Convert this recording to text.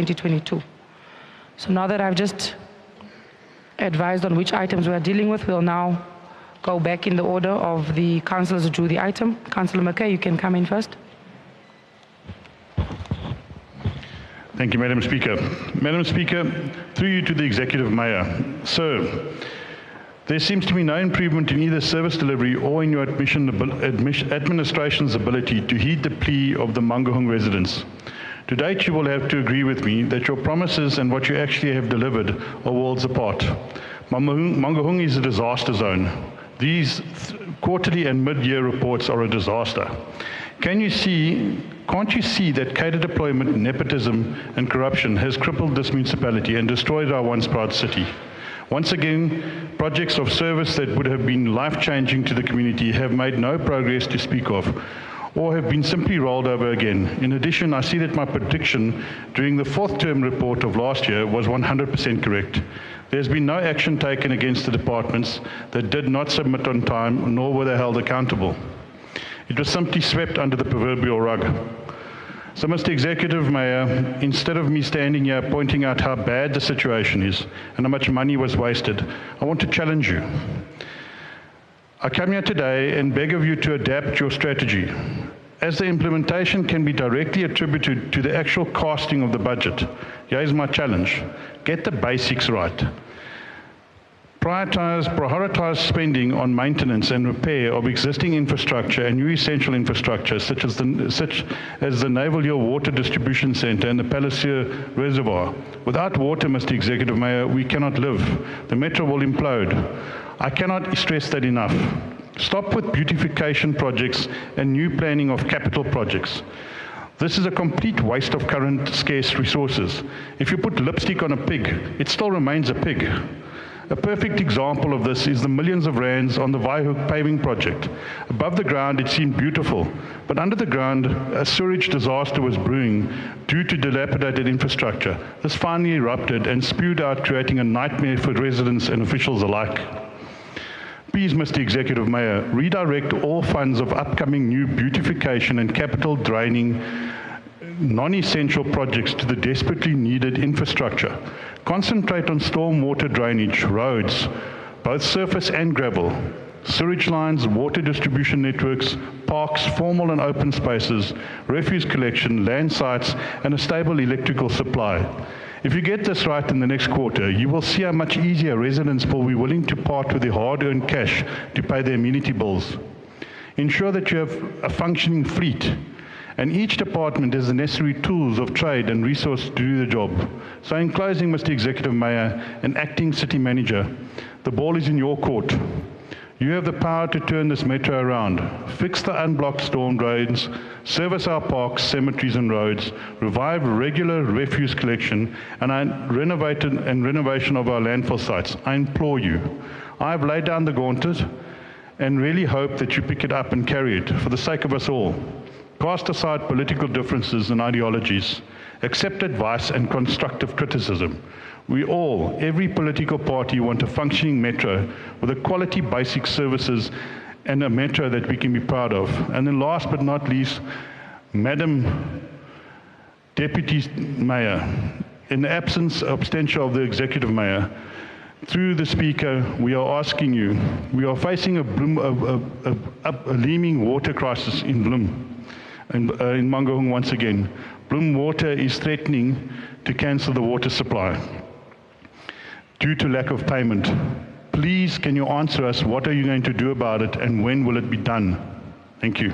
2022. So now that I've just advised on which items we are dealing with, we'll now go back in the order of the councillors who drew the item. Councillor McKay, you can come in first. Thank you, Madam Speaker. Madam Speaker, through you to the Executive Mayor. Sir, there seems to be no improvement in either service delivery or in your administration's ability to heed the plea of the Mangaung residents. To date, you will have to agree with me that your promises and what you actually have delivered are worlds apart. Mangaung is a disaster zone. These quarterly and mid-year reports are a disaster. Can't you see that cadre deployment, nepotism and corruption has crippled this municipality and destroyed our once proud city? Once again, projects of service that would have been life-changing to the community have made no progress to speak of, or have been simply rolled over again. In addition, I see that my prediction during the fourth term report of last year was 100% correct. There's been no action taken against the departments that did not submit on time, nor were they held accountable. It was simply swept under the proverbial rug. So, Mr. Executive Mayor, instead of me standing here pointing out how bad the situation is and how much money was wasted, I want to challenge you. I come here today and beg of you to adapt your strategy. As the implementation can be directly attributed to the actual casting of the budget, here is my challenge. Get the basics right. Prioritize spending on maintenance and repair of existing infrastructure and new essential infrastructure, such as the Naval Hill Water Distribution Centre and the Palliser Reservoir. Without water, Mr. Executive Mayor, we cannot live. The metro will implode. I cannot stress that enough. Stop with beautification projects and new planning of capital projects. This is a complete waste of current scarce resources. If you put lipstick on a pig, it still remains a pig. A perfect example of this is the millions of rands on the Waihoek paving project. Above the ground it seemed beautiful, but under the ground a sewage disaster was brewing due to dilapidated infrastructure. This finally erupted and spewed out, creating a nightmare for residents and officials alike. Please, Mr. Executive Mayor, redirect all funds of upcoming new beautification and capital draining non-essential projects to the desperately needed infrastructure. Concentrate on stormwater drainage, roads, both surface and gravel, sewage lines, water distribution networks, parks, formal and open spaces, refuse collection, land sites, and a stable electrical supply. If you get this right in the next quarter, you will see how much easier residents will be willing to part with their hard-earned cash to pay their amenity bills. Ensure that you have a functioning fleet, and each department has the necessary tools of trade and resource to do the job. So in closing, Mr. Executive Mayor and Acting City Manager, the ball is in your court. You have the power to turn this metro around. Fix the unblocked storm drains, service our parks, cemeteries and roads, revive regular refuse collection, and renovation of our landfill sites. I implore you. I have laid down the gauntlet and really hope that you pick it up and carry it for the sake of us all. Cast aside political differences and ideologies. Accept advice and constructive criticism. We all, every political party, want a functioning metro with a quality basic services and a metro that we can be proud of. And then last but not least, Madam Deputy Mayor, in the absentia of the Executive Mayor, through the Speaker, we are asking you, we are facing a looming water crisis in Bloem. In Mangaung once again. Bloem Water is threatening to cancel the water supply due to lack of payment. Please, can you answer us, what are you going to do about it and when will it be done? Thank you.